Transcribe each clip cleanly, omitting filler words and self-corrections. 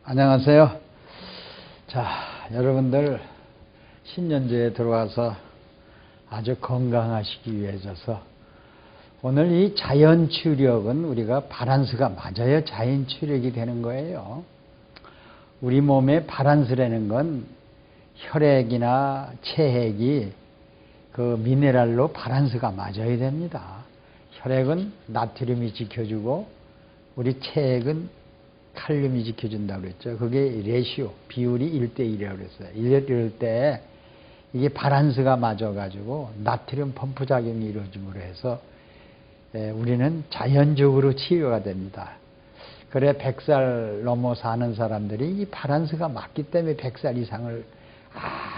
안녕하세요. 자, 여러분들 신년도에 들어와서 아주 건강하시기 위해서 오늘 이 자연치유력은 우리가 바란스가 맞아야 자연치유력이 되는 거예요. 우리 몸의 바란스라는 건 혈액이나 체액이 그 미네랄로 바란스가 맞아야 됩니다. 혈액은 나트륨이 지켜주고 우리 체액은 칼륨이 지켜준다고 그랬죠. 그게 레시오, 비율이 1대1이라고 그랬어요. 이럴 때 이게 바란스가 맞아가지고 나트륨 펌프 작용이 이루어짐으로 해서 우리는 자연적으로 치유가 됩니다. 그래 100살 넘어 사는 사람들이 이 바란스가 맞기 때문에 100살 이상을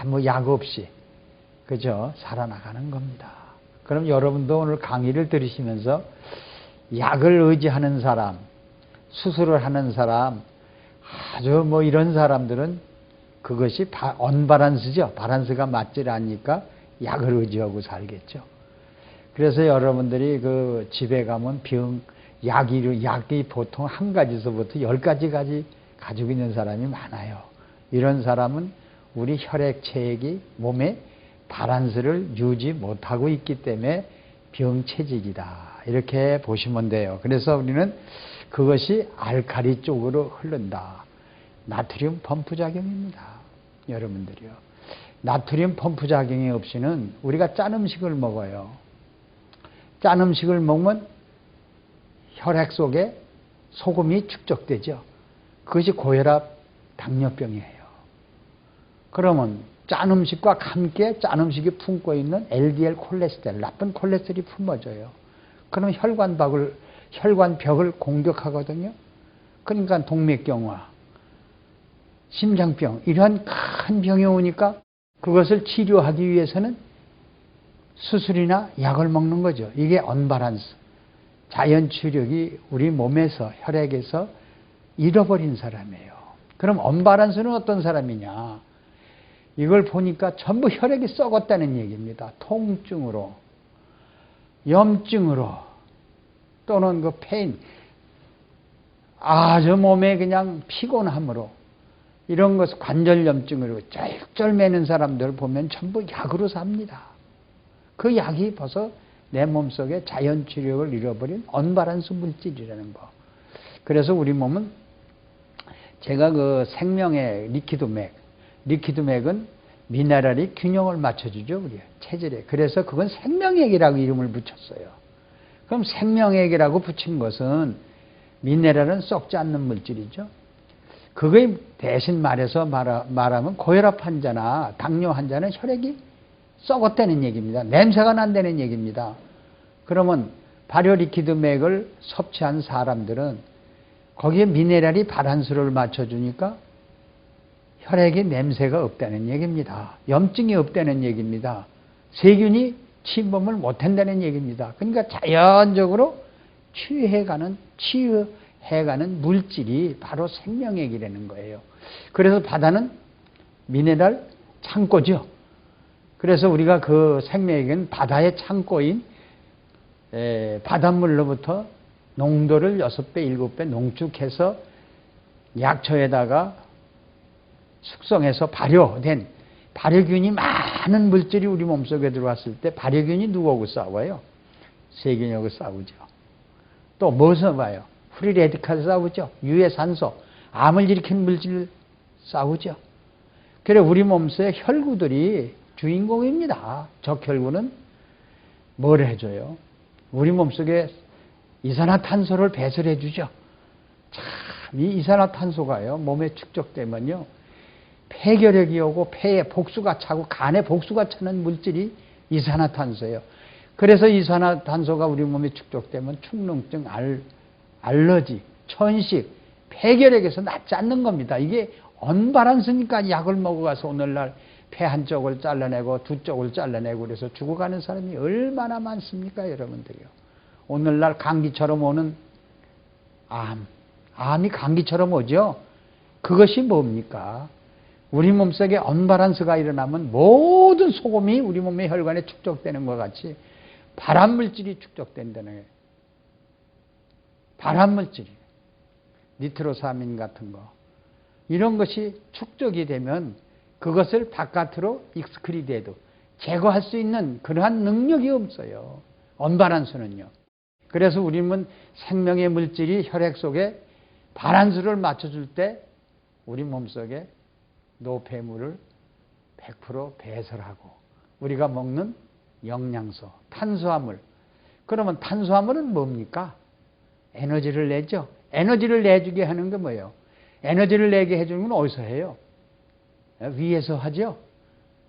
아무 약 없이 그죠? 살아나가는 겁니다. 그럼 여러분도 오늘 강의를 들으시면서 약을 의지하는 사람, 수술을 하는 사람, 아주 이런 사람들은 그것이 언바란스죠. 바란스가 맞질 않으니까 약을 의지하고 살겠죠. 그래서 여러분들이 그 집에 가면 약이 보통 한 가지서부터 10가지까지 가지고 있는 사람이 많아요. 이런 사람은 우리 혈액, 체액이 몸에 바란스를 유지 못하고 있기 때문에 병체질이다. 이렇게 보시면 돼요. 그래서 우리는 그것이 알칼리 쪽으로 흐른다. 나트륨 펌프 작용입니다. 여러분들이요. 나트륨 펌프 작용이 없이는 우리가 짠 음식을 먹어요. 짠 음식을 먹으면 혈액 속에 소금이 축적되죠. 그것이 고혈압, 당뇨병이에요. 그러면 짠 음식과 함께 짠 음식이 품고 있는 LDL 콜레스테롤, 나쁜 콜레스테롤이 품어져요. 그러면 혈관벽을 공격하거든요. 그러니까 동맥경화, 심장병 이러한 큰 병이 오니까 그것을 치료하기 위해서는 수술이나 약을 먹는 거죠. 이게 언바란스. 자연치유력이 우리 몸에서 혈액에서 잃어버린 사람이에요. 그럼 언바란스는 어떤 사람이냐. 이걸 보니까 전부 혈액이 썩었다는 얘기입니다. 통증으로, 염증으로, 또는 그 페인, 아주 몸에 그냥 피곤함으로, 이런 것 관절염증으로 쩔쩔매는 사람들 보면 전부 약으로 삽니다. 그 약이 벌써 내 몸속에 자연치유력을 잃어버린 언바란스 물질이라는 거. 그래서 우리 몸은 제가 그 생명의 리퀴드맥은 미네랄이 균형을 맞춰주죠. 우리 체질에. 그래서 그건 생명액이라고 이름을 붙였어요. 그럼 생명액이라고 붙인 것은 미네랄은 썩지 않는 물질이죠. 그거에 대신 말하면 고혈압 환자나 당뇨 환자는 혈액이 썩었다는 얘기입니다. 냄새가 난다는 얘기입니다. 그러면 발효 리퀴드맥을 섭취한 사람들은 거기에 미네랄이 바란스를 맞춰주니까 혈액에 냄새가 없다는 얘기입니다. 염증이 없다는 얘기입니다. 세균이 침범을 못한다는 얘기입니다. 그러니까 자연적으로 치유해가는 물질이 바로 생명액이라는 거예요. 그래서 바다는 미네랄 창고죠. 그래서 우리가 그 생명액은 바다의 창고인 바닷물로부터 농도를 6배, 7배 농축해서 약초에다가 숙성해서 발효된 발효균이 많은 물질이 우리 몸속에 들어왔을 때 발효균이 누구하고 싸워요? 세균하고 싸우죠. 또 무엇을 봐요? 프리 레디칼 싸우죠. 유해산소, 암을 일으키는 물질 싸우죠. 그래 우리 몸속의 혈구들이 주인공입니다. 적혈구는 뭘 해줘요? 우리 몸속에 이산화탄소를 배설해 주죠. 참, 이 이산화탄소가요, 몸에 축적되면요, 폐결핵이 오고 폐에 복수가 차고 간에 복수가 차는 물질이 이산화탄소예요. 그래서 이산화탄소가 우리 몸에 축적되면 축농증, 알러지, 천식, 폐결핵에서 낫지 않는 겁니다. 이게 언바란스니까 약을 먹어가서 오늘날 폐 한쪽을 잘라내고 두 쪽을 잘라내고 그래서 죽어가는 사람이 얼마나 많습니까, 여러분들이요. 오늘날 감기처럼 오는 암이 감기처럼 오죠. 그것이 뭡니까? 우리 몸속에 언바란스가 일어나면 모든 소금이 우리 몸의 혈관에 축적되는 것 같이 발암물질이 축적된다는 거예요. 발암물질이 니트로사민 같은 거, 이런 것이 축적이 되면 그것을 바깥으로 익스크리드해도 제거할 수 있는 그러한 능력이 없어요. 언바란스는요. 그래서 우리는 생명의 물질이 혈액 속에 바란스를 맞춰줄 때 우리 몸속에 노폐물을 100% 배설하고 우리가 먹는 영양소, 탄수화물. 그러면 탄수화물은 뭡니까? 에너지를 내죠. 에너지를 내주게 하는 게 뭐예요? 에너지를 내게 해주는 건 어디서 해요? 위에서 하죠.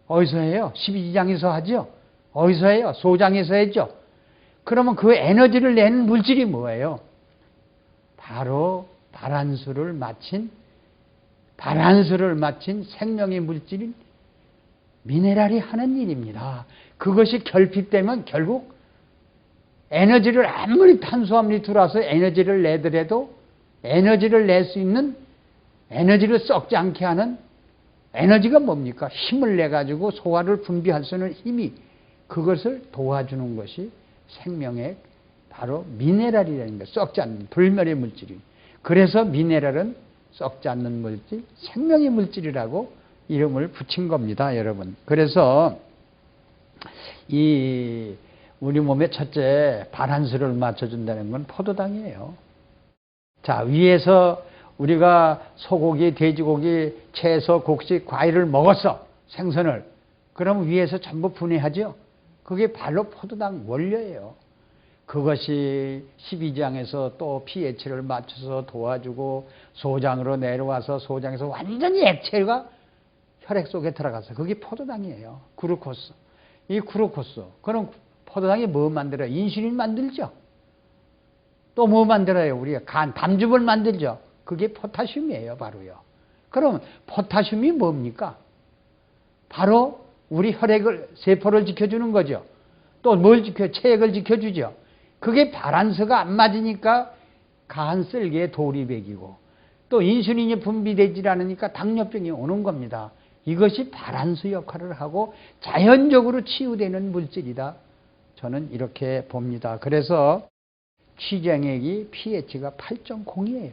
어디서 해요? 12지장에서 하죠. 어디서 해요? 소장에서 했죠. 그러면 그 에너지를 내는 물질이 뭐예요? 바로 바란스를 맞춘 생명의 물질인 미네랄이 하는 일입니다. 그것이 결핍되면 결국 에너지를 아무리 탄수화물이 들어와서 에너지를 내더라도 에너지를 낼 수 있는 에너지를 썩지 않게 하는 에너지가 뭡니까? 힘을 내가지고 소화를 분비할 수 있는 힘이 그것을 도와주는 것이 생명의 바로 미네랄이라는 거예요. 썩지 않는 불멸의 물질이. 그래서 미네랄은 썩지 않는 물질, 생명의 물질이라고 이름을 붙인 겁니다, 여러분. 그래서 이 우리 몸의 첫째 바란스를 맞춰준다는 건 포도당이에요. 자, 위에서 우리가 소고기, 돼지고기, 채소, 곡식, 과일을 먹었어. 생선을. 그러면 위에서 전부 분해하죠. 그게 바로 포도당 원료예요. 그것이 12장에서 또 pH를 맞춰서 도와주고 소장으로 내려와서 소장에서 완전히 액체가 혈액 속에 들어가서 그게 포도당이에요. 글루코스. 이 글루코스. 그럼 포도당이 뭐 만들어요? 인슐린 만들죠. 또 뭐 만들어요? 우리가 담즙을 만들죠. 그게 포타슘이에요, 바로요. 그럼 포타슘이 뭡니까? 바로 우리 혈액을, 세포를 지켜주는 거죠. 또 뭘 체액을 지켜주죠. 그게 바란스가 안 맞으니까 간 쓸개에 돌이 배기고 또 인슐린이 분비되지 않으니까 당뇨병이 오는 겁니다. 이것이 바란스 역할을 하고 자연적으로 치유되는 물질이다. 저는 이렇게 봅니다. 그래서 췌장액이 pH가 8.0이에요.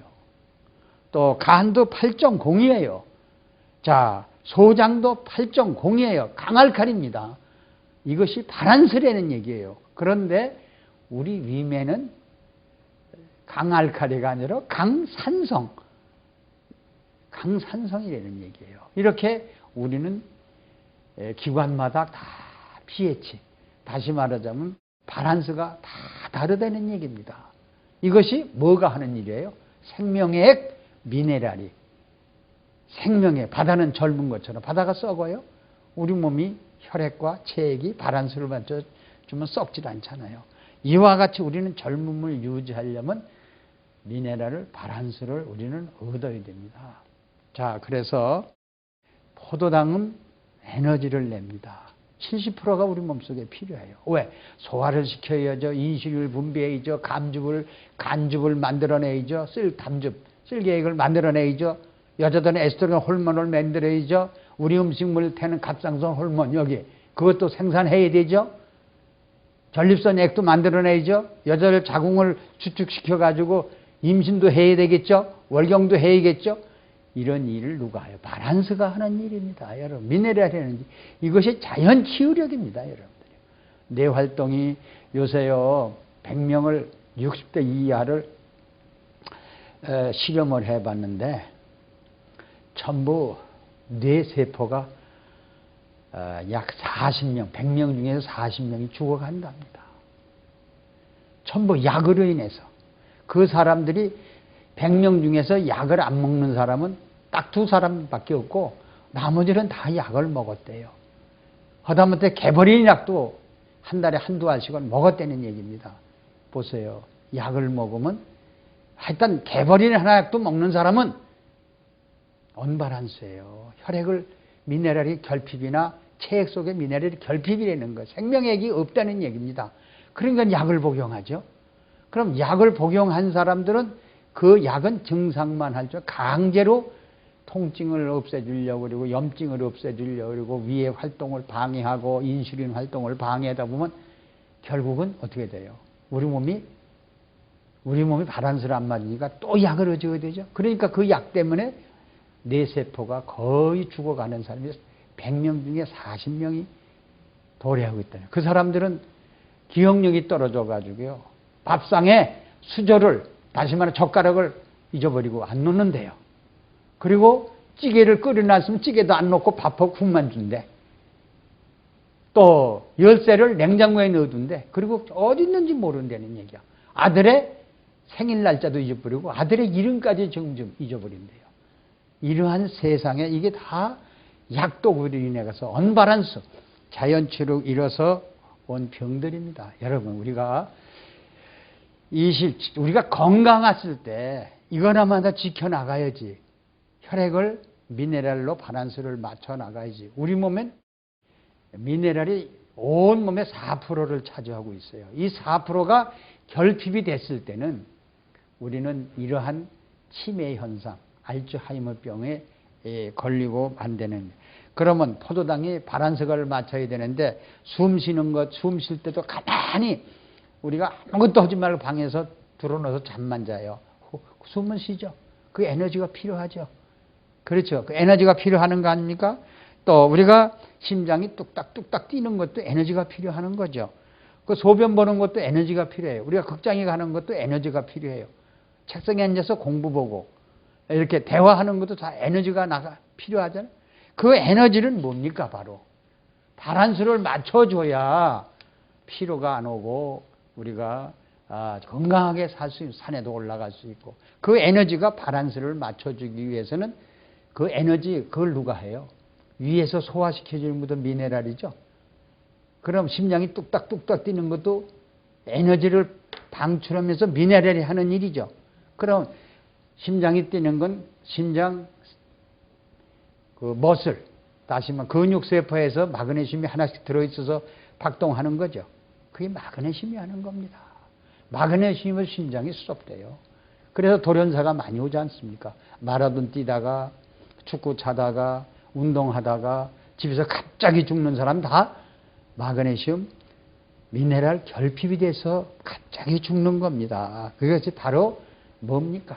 또 간도 8.0이에요. 자, 소장도 8.0이에요. 강알칼입니다. 이것이 바란스라는 얘기예요. 그런데 우리 위면은 강알칼리가 아니라 강산성이라는 얘기예요. 이렇게 우리는 기관마다 다 pH, 다시 말하자면 바란스가 다 다르다는 얘기입니다. 이것이 뭐가 하는 일이에요? 생명의 액, 미네랄이. 생명의, 바다는 젊은 것처럼 바다가 썩어요? 우리 몸이 혈액과 체액이 바란스를 맞춰주면 썩질 않잖아요. 이와 같이 우리는 젊음을 유지하려면 미네랄을, 바란스를 우리는 얻어야 됩니다. 자, 그래서 포도당은 에너지를 냅니다. 70%가 우리 몸속에 필요해요. 왜? 소화를 시켜야죠. 인슐린을 분비해야죠. 간즙을 만들어내야죠. 쓸개액을 만들어내야죠. 여자들은 에스트로겐 호르몬을 만들어야죠. 우리 음식물을 태는 갑상선 호르몬 여기 그것도 생산해야 되죠. 전립선 액도 만들어내야죠. 여자들 자궁을 수축시켜가지고 임신도 해야 되겠죠. 월경도 해야겠죠. 이런 일을 누가 해요? 바란스가 하는 일입니다. 여러분, 미네랄이라는 이것이 자연 치유력입니다. 여러분들. 뇌 활동이 요새요 100명을 60대 이하를 실험을 해봤는데 전부 뇌세포가 약 40명, 100명 중에서 40명이 죽어간답니다. 전부 약으로 인해서. 그 사람들이 100명 중에서 약을 안 먹는 사람은 딱 2사람밖에 없고 나머지는 다 약을 먹었대요. 하다못해 개버린 약도 한 달에 한두 알씩은 먹었다는 얘기입니다. 보세요. 약을 먹으면 하여튼 개버린 하나 약도 먹는 사람은 언바란스예요. 혈액을 미네랄이 결핍이나 체액 속에 미네랄이 결핍이라는 거, 생명액이 없다는 얘기입니다. 그러니까 약을 복용하죠. 그럼 약을 복용한 사람들은 그 약은 증상만 하죠. 강제로 통증을 없애주려고 그러고 염증을 없애주려고 그러고 위의 활동을 방해하고 인슐린 활동을 방해하다 보면 결국은 어떻게 돼요? 우리 몸이 바란스를 안 맞으니까 또 약을 얻어야 되죠. 그러니까 그 약 때문에 뇌세포가 거의 죽어가는 사람이 100명 중에 40명이 도래하고 있다는. 그 사람들은 기억력이 떨어져가지고요. 밥상에 수저를, 다시 말해 젓가락을 잊어버리고 안 놓는데요. 그리고 찌개를 끓여놨으면 찌개도 안 넣고 밥하고 국만 준대. 또 열쇠를 냉장고에 넣어둔대. 그리고 어디 있는지 모른다는 얘기야. 아들의 생일 날짜도 잊어버리고 아들의 이름까지 점점 잊어버린대요. 이러한 세상에 이게 다 약독으로 인해 가서 언밸런스, 자연치로 일어서 온 병들입니다. 여러분, 우리가 우리가 건강했을 때 이거나마다 지켜나가야지. 혈액을 미네랄로 밸런스를 맞춰 나가야지. 우리 몸엔 미네랄이 온 몸의 4%를 차지하고 있어요. 이 4%가 결핍이 됐을 때는 우리는 이러한 치매 현상, 알츠하이머병에 걸리고 만드는. 그러면 포도당이 밸런스를 맞춰야 되는데 숨 쉬는 것, 숨 쉴 때도 가만히 우리가 아무것도 하지 말고 방에서 들어놓아서 잠만 자요. 숨은 쉬죠. 그 에너지가 필요하죠. 그렇죠. 그 에너지가 필요하는 거 아닙니까? 또 우리가 심장이 뚝딱뚝딱 뛰는 것도 에너지가 필요하는 거죠. 그 소변 보는 것도 에너지가 필요해요. 우리가 극장에 가는 것도 에너지가 필요해요. 책상에 앉아서 공부 보고 이렇게 대화하는 것도 다 에너지가 필요하잖아요. 그 에너지는 뭡니까? 바로 밸런스를 맞춰줘야 피로가 안 오고 우리가 건강하게 살 수 있고 산에도 올라갈 수 있고. 그 에너지가 밸런스를 맞춰주기 위해서는 그 에너지, 그걸 누가 해요? 위에서 소화시켜주는 것도 미네랄이죠. 그럼 심장이 뚝딱뚝딱 뛰는 것도 에너지를 방출하면서 미네랄이 하는 일이죠. 그럼 심장이 뛰는 건 심장 그 머슬, 다시 말해 근육세포에서 마그네슘이 하나씩 들어있어서 박동하는 거죠. 그게 마그네슘이 하는 겁니다. 마그네슘을 심장이 수sob돼요. 그래서 돌연사가 많이 오지 않습니까? 마라톤 뛰다가 축구 차다가 운동하다가 집에서 갑자기 죽는 사람 다 마그네슘 미네랄 결핍이 돼서 갑자기 죽는 겁니다. 그것이 바로 뭡니까?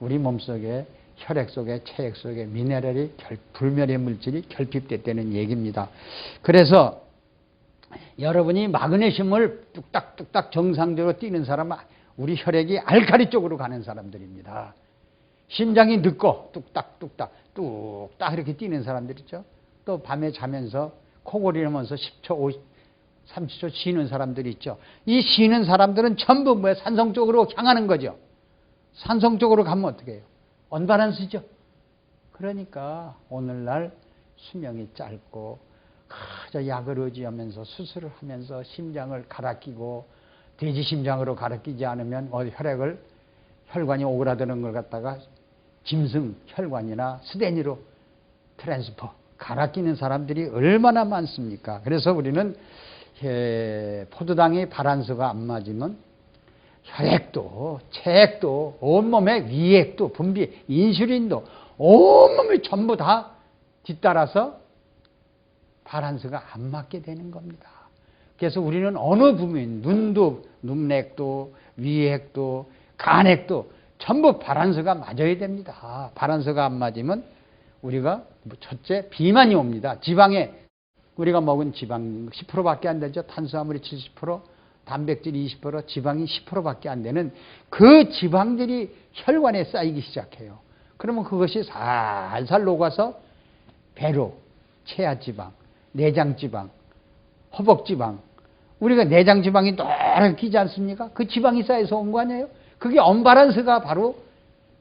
우리 몸속에 혈액 속에 체액 속에 미네랄이 불멸의 물질이 결핍됐다는 얘기입니다. 그래서 여러분이 마그네슘을 뚝딱뚝딱 정상적으로 뛰는 사람은 우리 혈액이 알칼리 쪽으로 가는 사람들입니다. 심장이 늦고 뚝딱뚝딱 뚝딱 이렇게 뛰는 사람들 있죠. 또 밤에 자면서 코골이하면서 10초, 30초 쉬는 사람들이 있죠. 이 쉬는 사람들은 전부 뭐야? 산성 쪽으로 향하는 거죠. 산성 쪽으로 가면 어떻게 해요? 언밸런스죠. 그러니까 오늘날 수명이 짧고 약을 의지하면서 수술을 하면서 심장을 갈아 끼고 돼지 심장으로 갈아 끼지 않으면 혈관이 오그라드는 걸 갖다가 짐승 혈관이나 스테니로 트랜스퍼 갈아 끼는 사람들이 얼마나 많습니까? 그래서 우리는 포도당의 밸런스가 안 맞으면 혈액도 체액도 온몸의 위액도 분비 인슐린도 온몸이 전부 다 뒤따라서 밸런스가 안 맞게 되는 겁니다. 그래서 우리는 어느 부분 눈도 눈액도 위액도 간액도 전부 밸런스가 맞아야 됩니다. 밸런스가 안 맞으면 우리가 첫째 비만이 옵니다. 지방에 우리가 먹은 지방 10%밖에 안 되죠. 탄수화물이 70%, 단백질 20%, 지방이 10%밖에 안 되는 그 지방들이 혈관에 쌓이기 시작해요. 그러면 그것이 살살 녹아서 배로 체하지방, 내장지방, 허벅지방, 우리가 내장지방이 노랗게 끼지 않습니까? 그 지방이 쌓여서 온 거 아니에요? 그게 언밸런스가 바로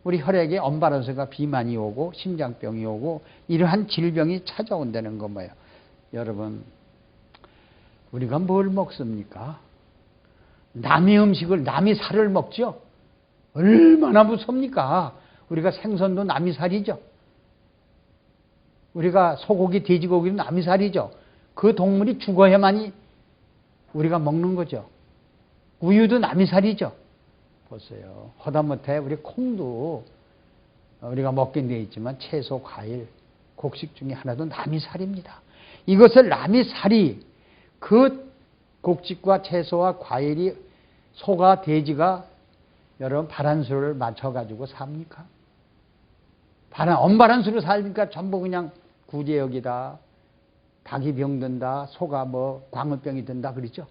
우리 혈액에 언밸런스가 비만이 오고 심장병이 오고 이러한 질병이 찾아온다는 거 뭐예요? 여러분, 우리가 뭘 먹습니까? 남의 음식을, 남의 살을 먹죠? 얼마나 무섭습니까? 우리가 생선도 남의 살이죠. 우리가 소고기, 돼지고기도 남의 살이죠. 그 동물이 죽어야만이 우리가 먹는 거죠. 우유도 남의 살이죠. 보세요. 하다못해 우리 콩도 우리가 먹게 되어 있지만 채소, 과일, 곡식 중에 하나도 남의 살입니다. 이것을 남의 살이 그 곡식과 채소와 과일이 소가 돼지가 여러분 밸런스를 맞춰가지고 삽니까? 언바란수로 살니까 전부 그냥 구제역이다. 닭이 병든다. 소가 뭐 광우병이 든다. 그러죠.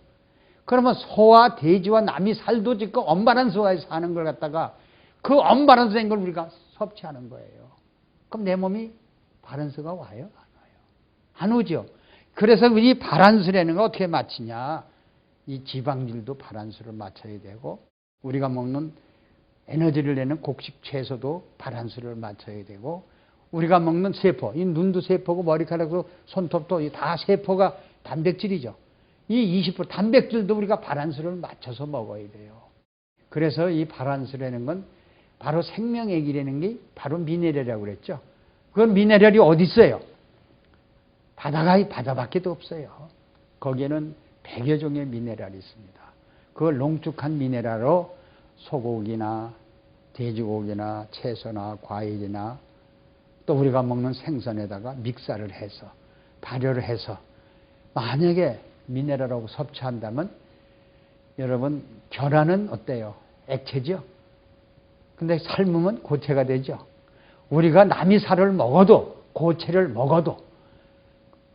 그러면 소와 돼지와 남이 살도 짓고 언바란수가 사는 걸 갖다가 그 언바란수된 걸 우리가 섭취하는 거예요. 그럼 내 몸이 바란스가 와요? 안 와요? 안 오죠. 그래서 이 바란스라는 거 어떻게 맞추냐. 이 지방질도 바란스를 맞춰야 되고 우리가 먹는 에너지를 내는 곡식 채소도 바란스를 맞춰야 되고 우리가 먹는 세포, 이 눈도 세포고 머리카락도 손톱도 다 세포가 단백질이죠. 이 20% 단백질도 우리가 바란스를 맞춰서 먹어야 돼요. 그래서 이 바란스라는 건 바로 생명액이라는 게 바로 미네랄이라고 그랬죠. 그건 미네랄이 어디 있어요? 바다밖에 없어요. 거기에는 100여 종의 미네랄이 있습니다. 그걸 농축한 미네랄로 소고기나 돼지고기나 채소나 과일이나 또 우리가 먹는 생선에다가 믹사를 해서 발효를 해서 만약에 미네랄하고 섭취한다면 여러분 계란은 어때요? 액체죠? 근데 삶으면 고체가 되죠. 우리가 남이 살을 먹어도 고체를 먹어도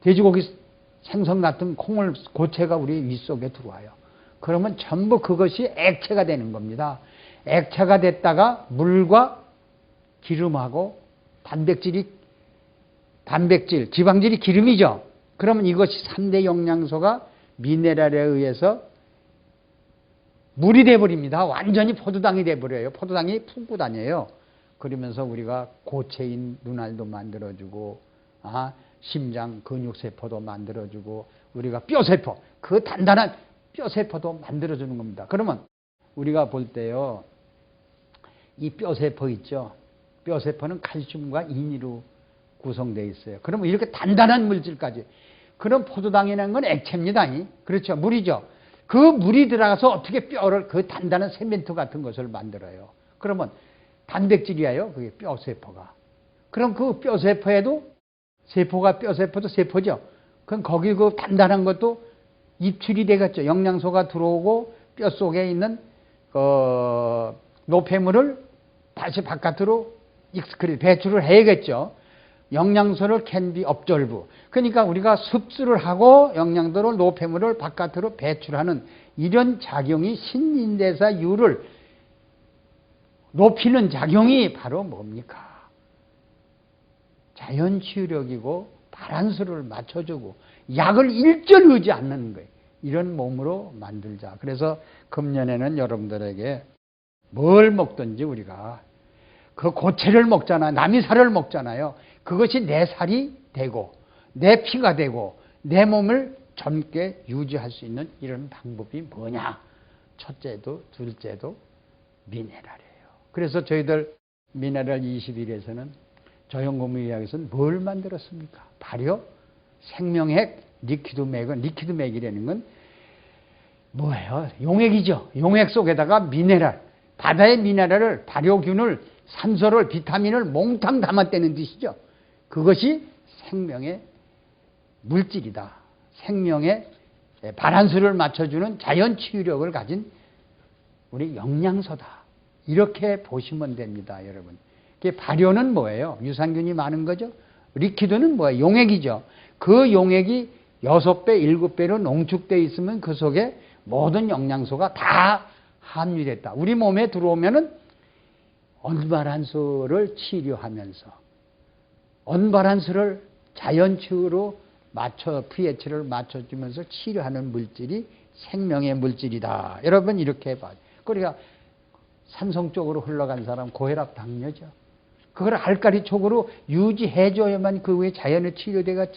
돼지고기 생선 같은 콩을 고체가 우리 위 속에 들어와요. 그러면 전부 그것이 액체가 되는 겁니다. 액체가 됐다가 물과 기름하고 단백질, 지방질이 기름이죠. 그러면 이것이 3대 영양소가 미네랄에 의해서 물이 돼버립니다. 완전히 포도당이 돼버려요. 포도당이 품고 다녀요. 그러면서 우리가 고체인 눈알도 만들어주고, 심장 근육세포도 만들어주고, 우리가 뼈세포, 그 단단한 뼈세포도 만들어주는 겁니다. 그러면 우리가 볼 때요, 이 뼈세포 있죠. 뼈세포는 칼슘과 인이로 구성되어 있어요. 그러면 이렇게 단단한 물질까지. 그럼 포도당이라는 건 액체입니다. 그렇죠. 물이죠. 그 물이 들어가서 어떻게 뼈를 그 단단한 세멘트 같은 것을 만들어요. 그러면 단백질이에요. 그게 뼈세포가. 그럼 그 뼈세포에도 세포가 뼈세포도 세포죠. 그럼 거기 그 단단한 것도 입출이 되겠죠. 영양소가 들어오고 뼈 속에 있는 노폐물을 다시 바깥으로 배출을 해야겠죠. 영양소를 can be absorbed. 그러니까 우리가 흡수를 하고 영양소를 노폐물을 바깥으로 배출하는 이런 작용이 신진대사율을 높이는 작용이 바로 뭡니까? 자연치유력이고 바란스를 맞춰주고 약을 일절하지 않는 거예요. 이런 몸으로 만들자. 그래서 금년에는 여러분들에게 뭘 먹든지 우리가 그 고체를 먹잖아요. 남이 살을 먹잖아요. 그것이 내 살이 되고 내 피가 되고 내 몸을 젊게 유지할 수 있는 이런 방법이 뭐냐. 첫째도 둘째도 미네랄이에요. 그래서 저희들 미네랄 21에서는 저연고무의학에서는 뭘 만들었습니까? 발효, 생명액, 리퀴드맥은 리퀴드맥이라는 건 뭐예요? 용액이죠. 용액 속에다가 미네랄, 바다의 미네랄을 발효균을 산소를 비타민을 몽땅 담았다는 뜻이죠. 그것이 생명의 물질이다. 생명의 바란스를 맞춰주는 자연 치유력을 가진 우리 영양소다. 이렇게 보시면 됩니다, 여러분. 발효는 뭐예요? 유산균이 많은 거죠. 리퀴드는 뭐예요? 용액이죠. 그 용액이 6배, 7배로 농축되어 있으면 그 속에 모든 영양소가 다 함유됐다. 우리 몸에 들어오면은 언바란스를 치료하면서 언바란스를 자연치유로 pH를 맞춰주면서 치료하는 물질이 생명의 물질이다. 여러분 이렇게 봐요. 그러니까 산성 쪽으로 흘러간 사람 고혈압 당뇨죠. 그걸 알칼리 쪽으로 유지해줘야만 그 후에 자연의 치료되가